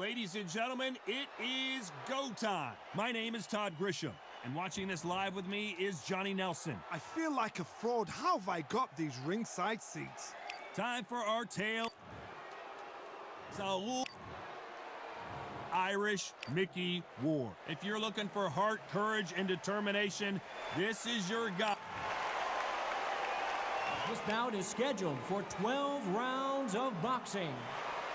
Ladies and gentlemen, it is go time. My name is Todd Grisham, and watching this live with me is Johnny Nelson. I feel like a fraud. How have I got these ringside seats? Time for our tale. Saul Irish Mickey War. If you're looking for heart, courage, and determination, this is your guy. This bout is scheduled for 12 rounds of boxing.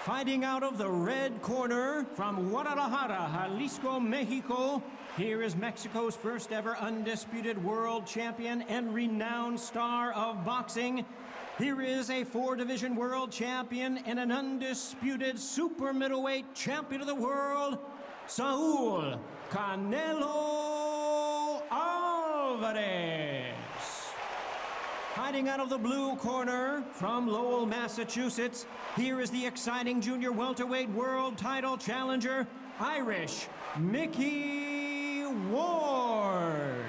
Fighting out of the red corner from Guadalajara, Jalisco, Mexico, here is Mexico's first ever undisputed world champion and renowned star of boxing. Here is a 4-division world champion and an undisputed super middleweight champion of the world, Saul Canelo Alvarez. Fighting out of the blue corner from Lowell, Massachusetts, here is the exciting junior welterweight world title challenger, Irish Mickey Ward.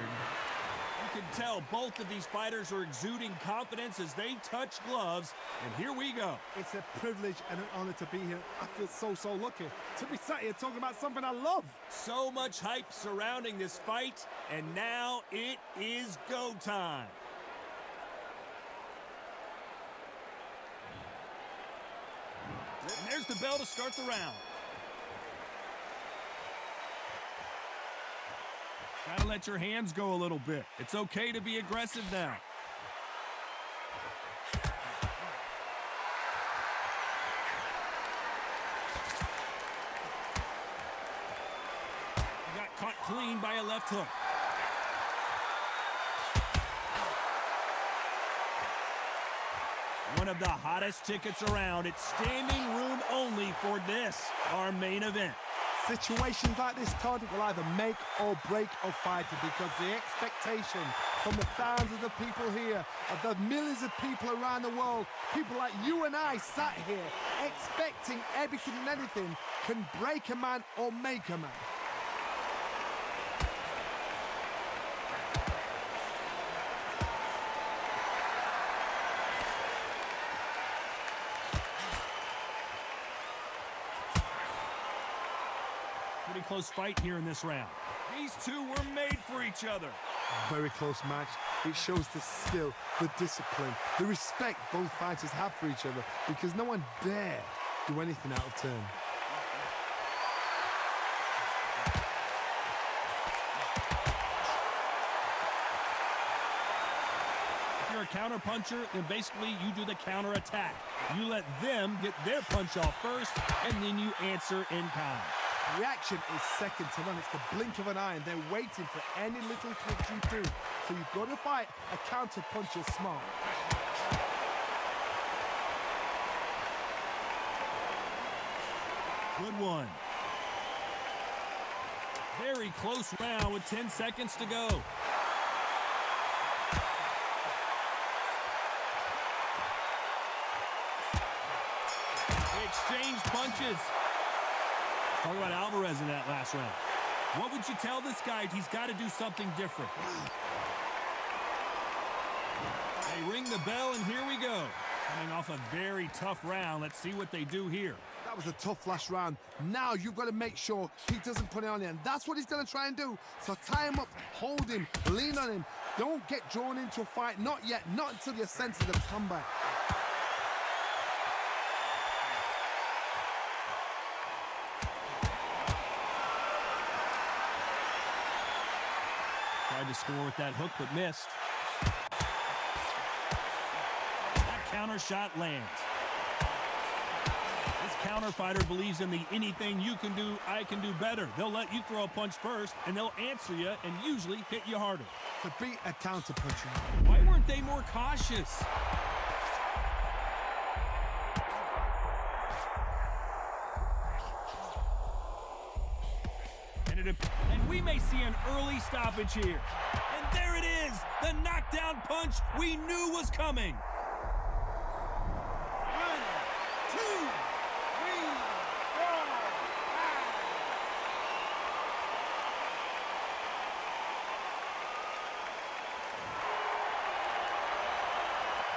You can tell both of these fighters are exuding confidence as they touch gloves, and here we go. It's a privilege and an honor to be here. I feel so lucky to be sat here talking about something I love. So much hype surrounding this fight, and now it is go time. And there's the bell to start the round. Gotta let your hands go a little bit. It's okay to be aggressive now. He got caught clean by a left hook. One of the hottest tickets around. It's standing room only for this, our main event. Situations like this, Todd, will either make or break a fighter because the expectation from the thousands of people here, of the millions of people around the world, people like you and I sat here expecting everything and anything, can break a man or make a man. Pretty close fight here in this round. These two were made for each other. Very close match. It shows the skill, the discipline, the respect both fighters have for each other because no one dare do anything out of turn. If you're a counter puncher, then basically you do the counter attack. You let them get their punch off first, and then you answer in kind. Reaction is second to none. It's the blink of an eye, and they're waiting for any little trick you do. So you've got to fight a counter puncher smart. Good one. Very close round with 10 seconds to go. They exchanged punches. Talk about Alvarez in that last round. What would you tell this guy? He's got to do something different. They ring the bell, and here we go. Coming off a very tough round. Let's see what they do here. That was a tough last round. Now you've got to make sure he doesn't put it on you, and that's what he's going to try and do. So tie him up, hold him, lean on him. Don't get drawn into a fight. Not yet. Not until you're sensitive to come back. Tried to score with that hook, but missed. That counter shot lands. This counter fighter believes in the anything you can do, I can do better. They'll let you throw a punch first, and they'll answer you and usually hit you harder. To beat a counter puncher. Why weren't they more cautious? And we may see an early stoppage here. And there it is, the knockdown punch we knew was coming. 1, 2, 3, 4,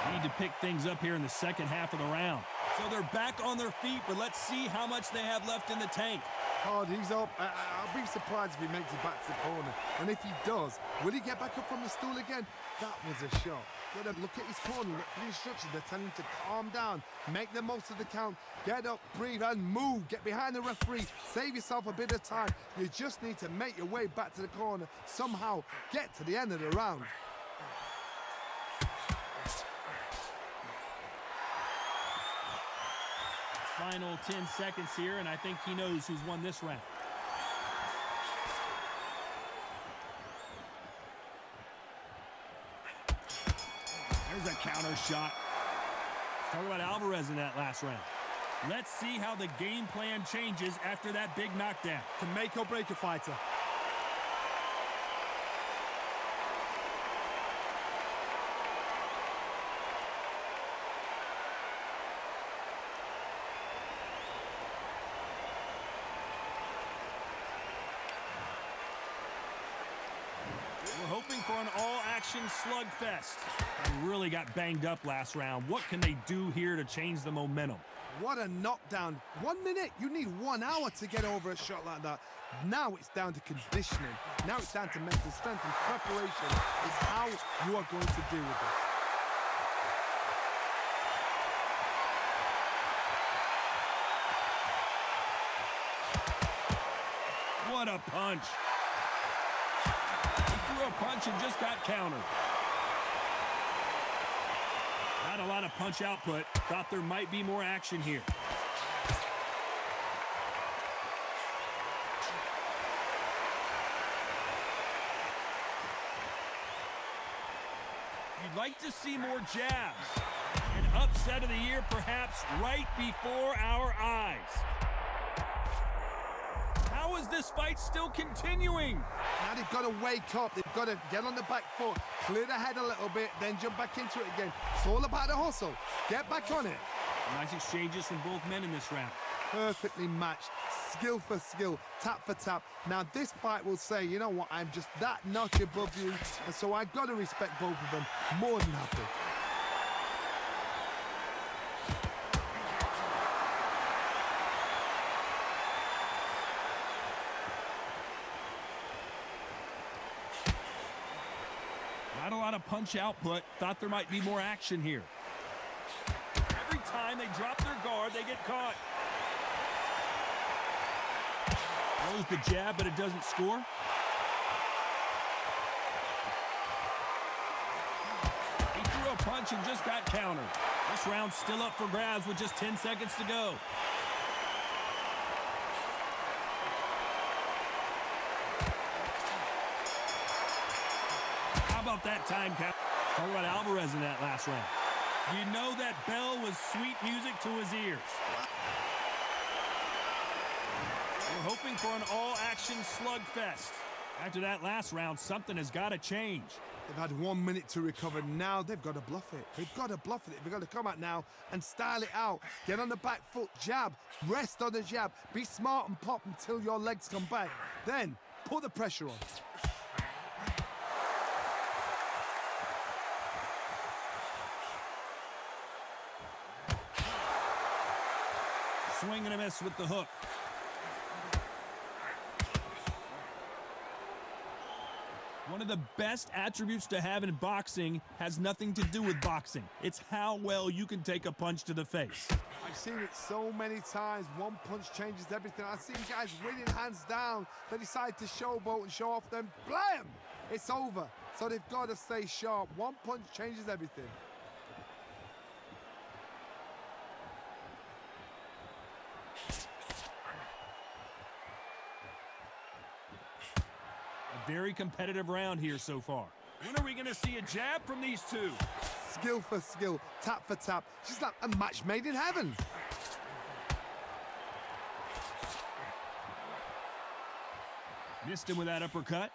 5. Need to pick things up here in the second half of the round. So they're back on their feet, but let's see how much they have left in the tank. Oh, he's up. I'll be surprised if he makes it back to the corner. And if he does, will he get back up from the stool again? That was a shot. Got to look at his corner, look for the instructions. They're telling him to calm down, make the most of the count, get up, breathe, and move. Get behind the referee, save yourself a bit of time. You just need to make your way back to the corner, somehow get to the end of the round. Final 10 seconds here, and I think he knows who's won this round. There's a counter shot. Talk about Alvarez in that last round. Let's see how the game plan changes after that big knockdown. To make or break a fighter. We're hoping for an all-action slugfest. They really got banged up last round. What can they do here to change the momentum? What a knockdown. 1 minute, you need 1 hour to get over a shot like that. Now it's down to conditioning. Now it's down to mental strength and preparation is how you are going to deal with it. What a punch. He threw a punch and just got countered. Not a lot of punch output. Thought there might be more action here. You'd like to see more jabs. An upset of the year perhaps right before our eyes. How is this fight still continuing? Now they've got to wake up. They've got to get on the back foot, clear the head a little bit, then jump back into it again. It's all about the hustle. Get back on it. Nice exchanges from both men in this round. Perfectly matched, skill for skill, tap for tap. Now this fight will say, you know what, I'm just that notch above you, and so I've got to respect both of them more than happy. Not a lot of punch output. Thought there might be more action here. Every time they drop their guard, they get caught. Throws the jab, but it doesn't score. He threw a punch and just got countered. This round's still up for grabs with just 10 seconds to go. How about that time count? Talk about Alvarez in that last round. You know that bell was sweet music to his ears. We're hoping for an all-action slugfest. After that last round, something has got to change. They've had 1 minute to recover. Now they've got to bluff it. They've got to bluff it. They've got to come out now and style it out. Get on the back foot, jab, rest on the jab. Be smart and pop until your legs come back. Then put the pressure on. Swing and a miss with the hook. One of the best attributes to have in boxing has nothing to do with boxing. It's how well you can take a punch to the face. I've seen it so many times. One punch changes everything. I've seen guys winning hands down. They decide to showboat and show off, then blam! It's over. So they've got to stay sharp. One punch changes everything. A very competitive round here so far. When are we going to see a jab from these two? Skill for skill, tap for tap. Just like a match made in heaven. Missed him with that uppercut.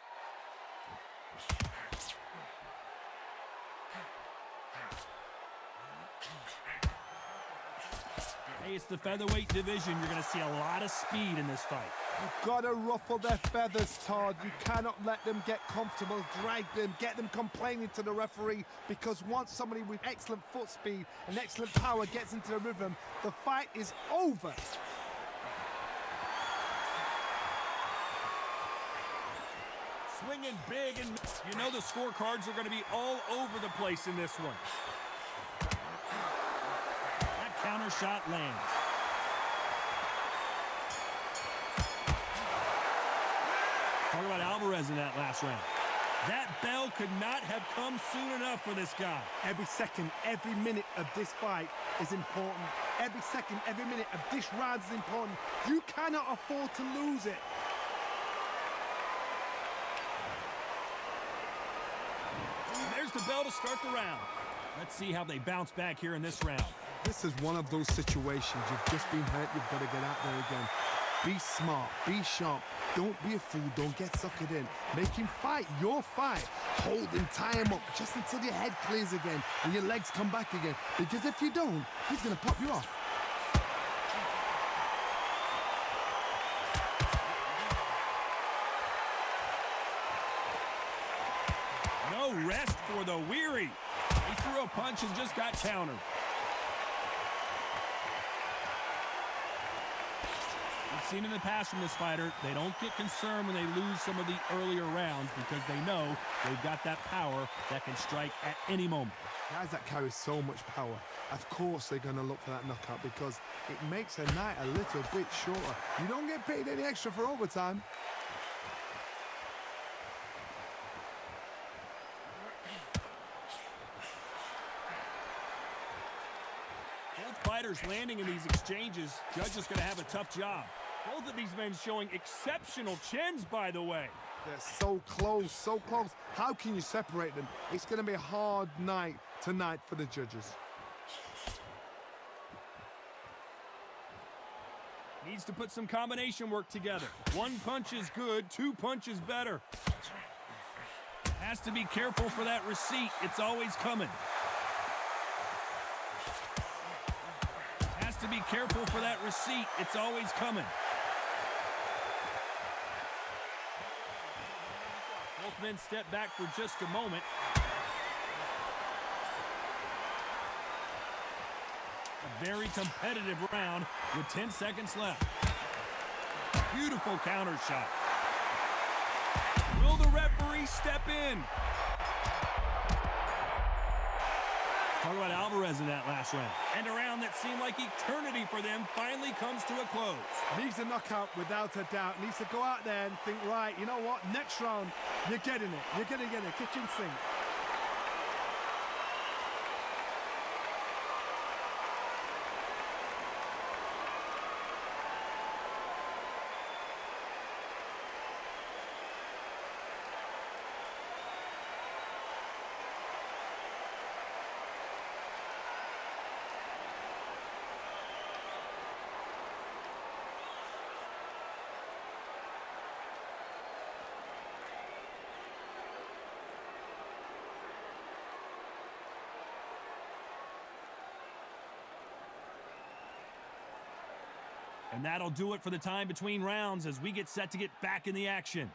Hey, it's the featherweight division. You're going to see a lot of speed in this fight. You've got to ruffle their feathers, Todd. You cannot let them get comfortable, drag them, get them complaining to the referee, because once somebody with excellent foot speed and excellent power gets into the rhythm, the fight is over. Swinging big, and you know the scorecards are going to be all over the place in this one. That counter shot lands. Talk about Alvarez in that last round. That bell could not have come soon enough for this guy. Every second, every minute of this fight is important. Every second, every minute of this round is important. You cannot afford to lose it. There's the bell to start the round. Let's see how they bounce back here in this round. This is one of those situations. You've just been hurt. You've got to get out there again. Be smart. Be sharp. Don't be a fool. Don't get suckered in. Make him fight your fight. Hold him, tie him up just until your head clears again and your legs come back again. Because if you don't, he's going to pop you off. No rest for the weary. He threw a punch and just got countered. We've seen in the past from this fighter, they don't get concerned when they lose some of the earlier rounds because they know they've got that power that can strike at any moment. Guys that carry so much power, of course they're going to look for that knockout because it makes a night a little bit shorter. You don't get paid any extra for overtime. Both fighters landing in these exchanges. Judge is going to have a tough job. Both of these men showing exceptional chins, by the way. They're so close, so close. How can you separate them? It's going to be a hard night tonight for the judges. Needs to put some combination work together. One punch is good, two punches better. Has to be careful for that receipt. It's always coming. Has to be careful for that receipt. It's always coming. Both men step back for just a moment. A very competitive round with 10 seconds left. Beautiful counter shot. Will the referee step in? Talk about Alvarez in that last round. And a round that seemed like eternity for them finally comes to a close. Needs a knockout without a doubt. Needs to go out there and think, right, you know what? Next round, you're getting it. You're going to get it. Kitchen sink. And that'll do it for the time between rounds as we get set to get back in the action.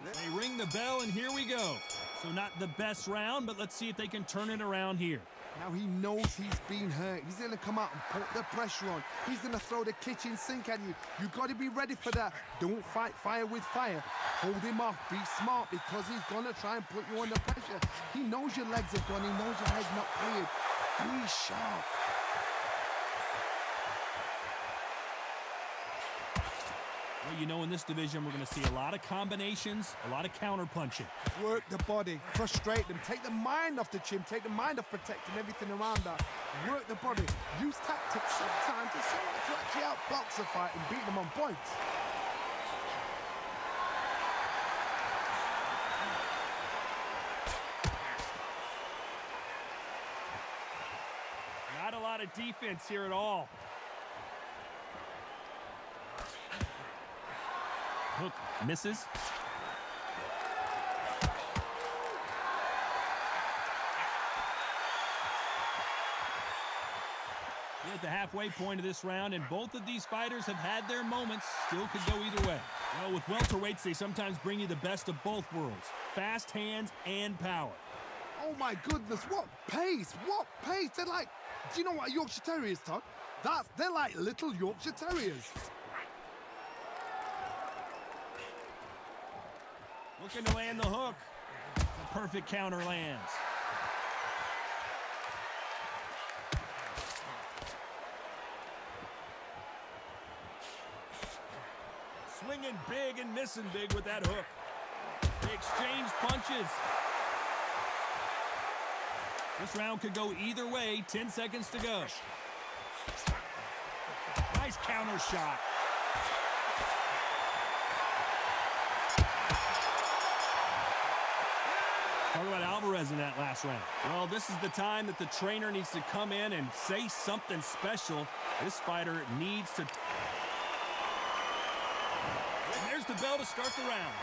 They ring the bell, and here we go. So not the best round, but let's see if they can turn it around here. Now he knows he's been hurt. He's going to come out and put the pressure on. He's going to throw the kitchen sink at you. You've got to be ready for that. Don't fight fire with fire. Hold him off. Be smart because he's going to try and put you under pressure. He knows your legs are gone. He knows your head's not cleared. Be sharp. Well, you know, in this division, we're going to see a lot of combinations, a lot of counter punching. Work the body, frustrate them, take the mind off the chin, take the mind off protecting everything around that. Work the body, use tactics sometimes to actually outbox a fight and beat them on points. Not a lot of defense here at all. Hook misses. the halfway point of this round, and both of these fighters have had their moments. Still could go either way. Well, with welterweights, they sometimes bring you the best of both worlds. Fast hands and power. Oh my goodness, what pace, what pace. They're like, do you know what a Yorkshire Terrier is, Todd? They're like little Yorkshire Terriers. Looking to land the hook. The perfect counter lands. Swinging big and missing big with that hook. They exchange punches. This round could go either way. 10 seconds to go. Nice counter shot. Talk about Alvarez in that last round. Well, this is the time that the trainer needs to come in and say something special. This fighter needs to... And there's the bell to start the round.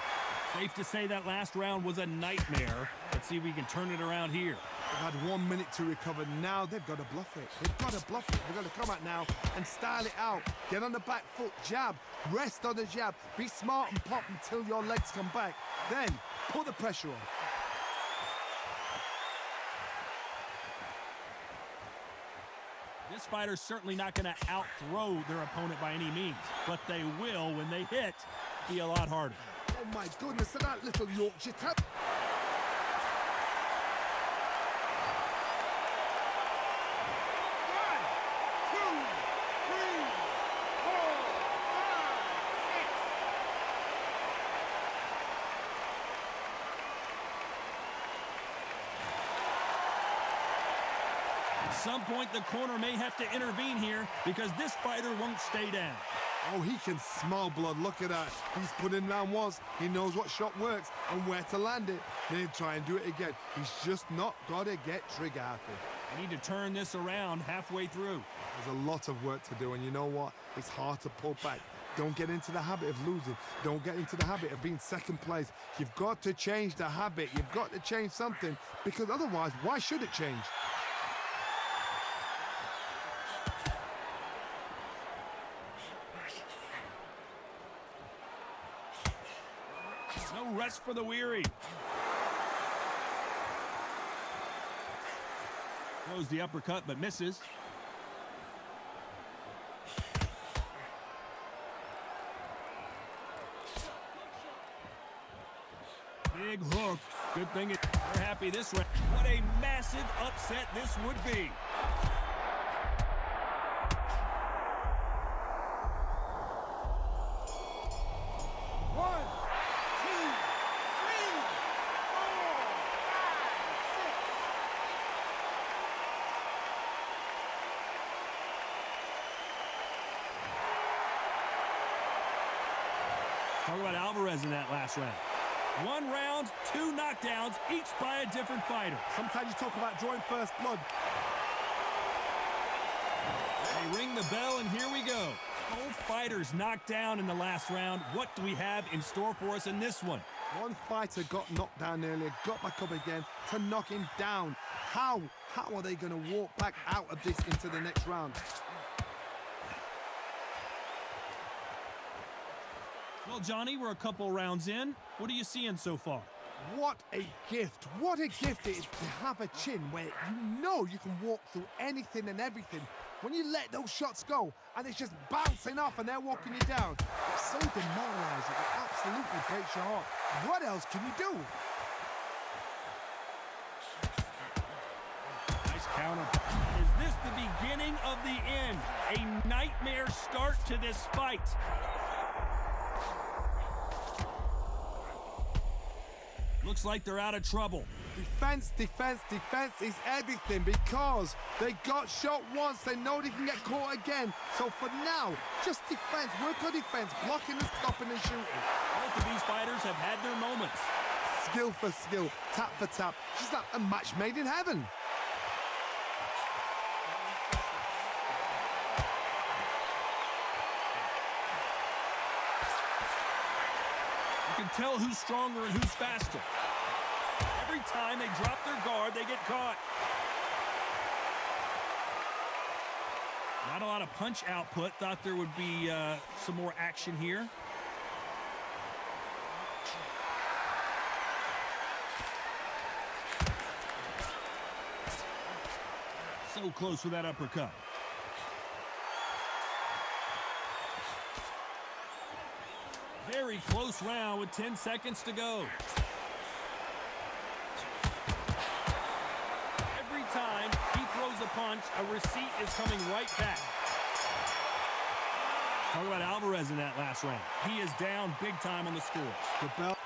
Safe to say that last round was a nightmare. Let's see if we can turn it around here. They've had 1 minute to recover. Now they've got to bluff it. They've got to bluff it. They've got to come out now and style it out. Get on the back foot, jab, rest on the jab. Be smart and pop until your legs come back. Then put the pressure on. This fighter's certainly not going to out-throw their opponent by any means, but they will, when they hit, be a lot harder. Oh my goodness, that little Yorkshire tap. At some point, the corner may have to intervene here because this fighter won't stay down. Oh, he can smell blood. Look at that. He's put in round once. He knows what shot works and where to land it. Then he'll try and do it again. He's just not got to get trigger happy. I need to turn this around halfway through. There's a lot of work to do, and you know what? It's hard to pull back. Don't get into the habit of losing. Don't get into the habit of being second place. You've got to change the habit. You've got to change something, because otherwise, why should it change? No rest for the weary. Throws the uppercut, but misses. Big hook. Good thing they're happy this round. What a massive upset this would be. Talk about Alvarez in that last round. 1 round, 2 knockdowns, each by a different fighter. Sometimes you talk about drawing first blood. They ring the bell, and here we go. Both fighters knocked down in the last round. What do we have in store for us in this one? One fighter got knocked down earlier, got back up again to knock him down. How are they going to walk back out of this into the next round? Well, Johnny, we're a couple rounds in. What are you seeing so far? What a gift. What a gift it is to have a chin where you know you can walk through anything and everything. When you let those shots go and it's just bouncing off and they're walking you down, it's so demoralizing. It absolutely breaks your heart. What else can you do? Nice counter. Is this the beginning of the end? A nightmare start to this fight. Looks like they're out of trouble. Defense, defense, defense is everything, because they got shot once. They know they can get caught again. So for now, just defense. Work on defense, blocking and stopping and shooting. Both of these fighters have had their moments. Skill for skill, tap for tap. Just like a match made in heaven. You can tell who's stronger and who's faster. Every time they drop their guard, they get caught. Not a lot of punch output. Thought there would be some more action here. So close with that uppercut. Very close round with 10 seconds to go. Every time he throws a punch, a receipt is coming right back. Talk about Alvarez in that last round. He is down big time on the scores. The bell.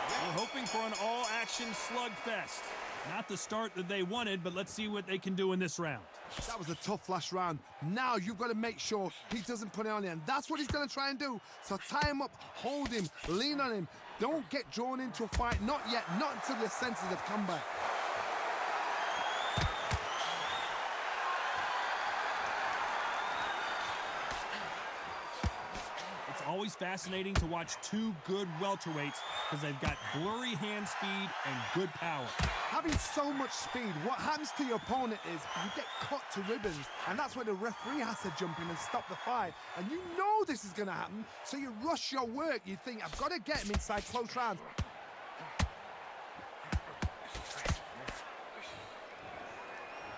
We're hoping for an all-action slugfest. Not the start that they wanted, but let's see what they can do in this round. That was a tough last round. Now you've got to make sure he doesn't put it on you, and that's what he's going to try and do. So tie him up, hold him, lean on him. Don't get drawn into a fight. Not yet. Not until your senses have come back. It's always fascinating to watch two good welterweights because they've got blurry hand speed and good power. Having so much speed, what happens to your opponent is you get cut to ribbons, and that's where the referee has to jump in and stop the fight. And you know this is going to happen, so you rush your work. You think, I've got to get him inside close rounds.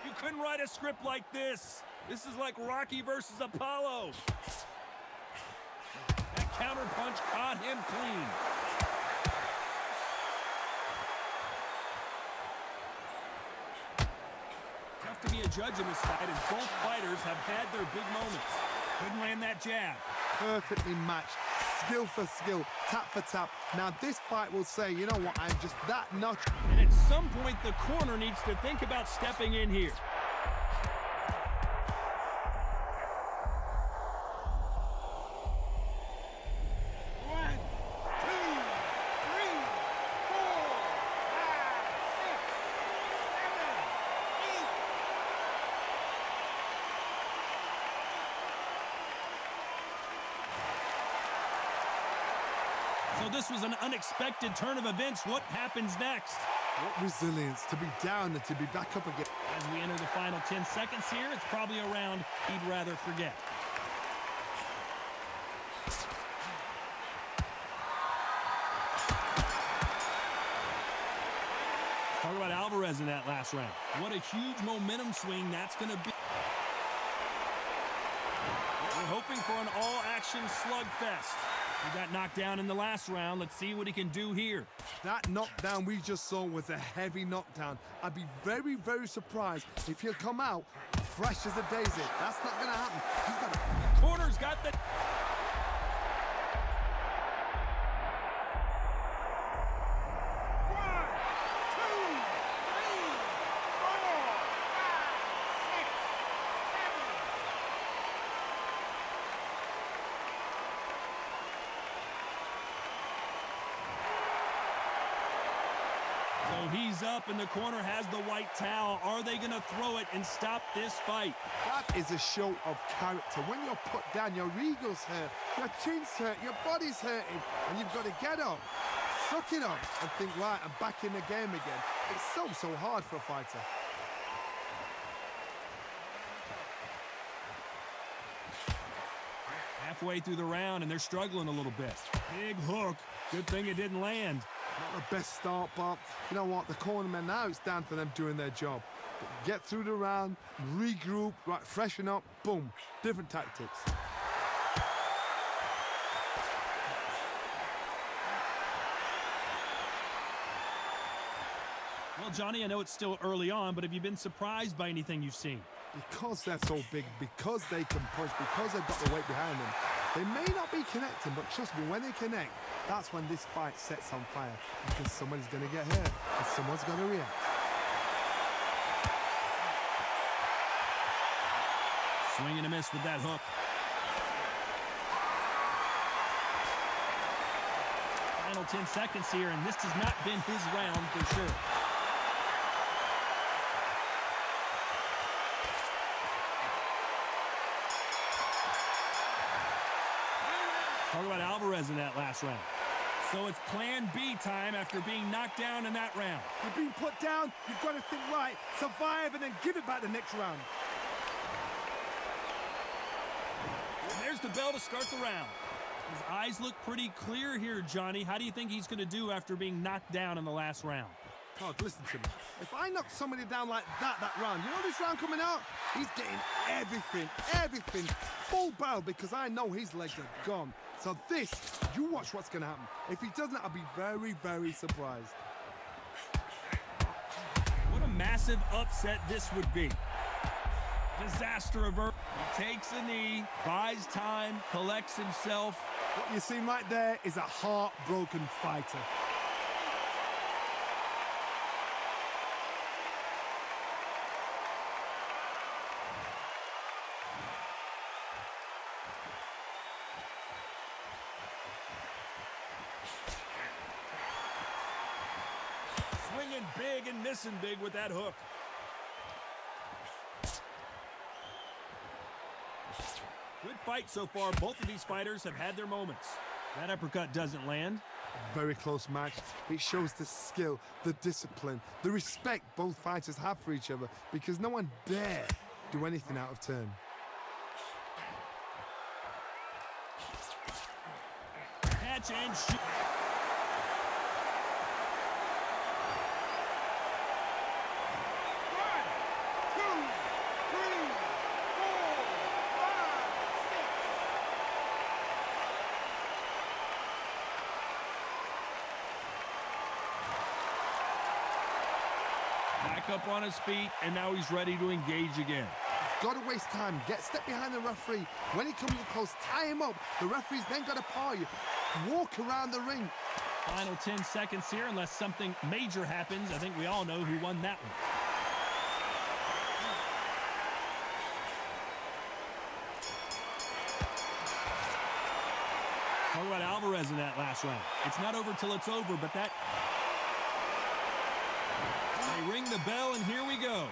You couldn't write a script like this. This is like Rocky versus Apollo. That counter punch caught him clean. Tough to be a judge in this fight, as both fighters have had their big moments. Couldn't land that jab. Perfectly matched, skill for skill, tap for tap. Now this fight will say, you know what, I'm just that notch. And at some point, the corner needs to think about stepping in here. So this was an unexpected turn of events. What happens next? What resilience to be down and to be back up again. As we enter the final 10 seconds here, it's probably a round he'd rather forget. Talk about Alvarez in that last round. What a huge momentum swing that's going to be. We're hoping for an all-action slugfest. He got knocked down in the last round. Let's see what he can do here. That knockdown we just saw was a heavy knockdown. I'd be very, very surprised if he'll come out fresh as a daisy. That's not going to happen. He's got to... Corner's got the... So he's up, and the corner has the white towel. Are they going to throw it and stop this fight? That is a show of character. When you're put down, your eagle's hurt, your chin's hurt, your body's hurting, and you've got to get up, suck it up, and think, right, I'm back in the game again. It's so hard for a fighter. Halfway through the round, and they're struggling a little bit. Big hook. Good thing it didn't land. Not the best start, but you know what? The cornermen, now it's down to them doing their job. Get through the round, regroup, right, freshen up, boom. Different tactics. Well, Johnny, I know it's still early on, but have you been surprised by anything you've seen? Because they're so big, because they can punch, because they've got the weight behind them, they may not be connecting, but trust me, when they connect, that's when this fight sets on fire, because somebody's going to get hurt and someone's going to react. Swing and a miss with that hook. Final 10 seconds here, and this has not been his round for sure. Talk about Alvarez in that last round. So it's plan B time after being knocked down in that round. You're being put down, you've got to think right, survive, and then give it back the next round. And there's the bell to start the round. His eyes look pretty clear here, Johnny. How do you think he's going to do after being knocked down in the last round? Todd, listen to me. If I knock somebody down like that round, you know this round coming out? He's getting everything, full barrel, because I know his legs are gone. So this, you watch what's going to happen. If he doesn't, I'll be very, very surprised. What a massive upset this would be. Disaster avert. He takes a knee, buys time, collects himself. What you see right there is a heartbroken fighter. Swinging big and missing big with that hook. Good fight so far. Both of these fighters have had their moments. That uppercut doesn't land. Very close match. It shows the skill, the discipline, the respect both fighters have for each other, because no one dare do anything out of turn. Catch and shoot. Back up on his feet, and now he's ready to engage again. Got to waste time. Step behind the referee. When he comes close, tie him up. The referee's then got to paw you. Walk around the ring. Final 10 seconds here, unless something major happens. I think we all know who won that one. Talk about Alvarez in that last round. It's not over till it's over, but that... They ring the bell, and here we go.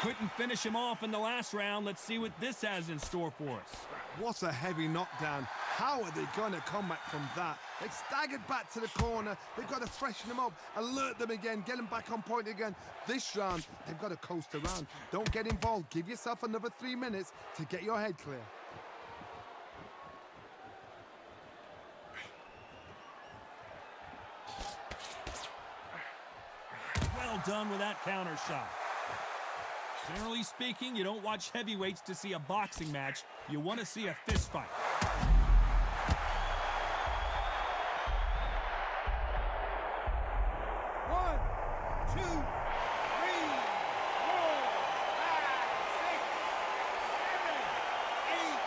Couldn't finish him off in the last round. Let's see what this has in store for us. What a heavy knockdown. How are they going to come back from that? They staggered back to the corner. They've got to freshen them up, alert them again, get them back on point again. This round, they've got to coast around. Don't get involved. Give yourself another 3 minutes to get your head clear. Well done with that counter shot. Generally speaking, you don't watch heavyweights to see a boxing match. You want to see a fist fight. One, two, three, four, five, six, seven, eight,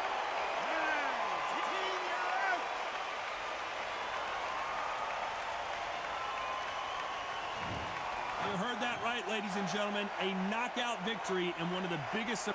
nine, 10, you're out. You heard that right, ladies and gentlemen. A knockout victory and one of the biggest...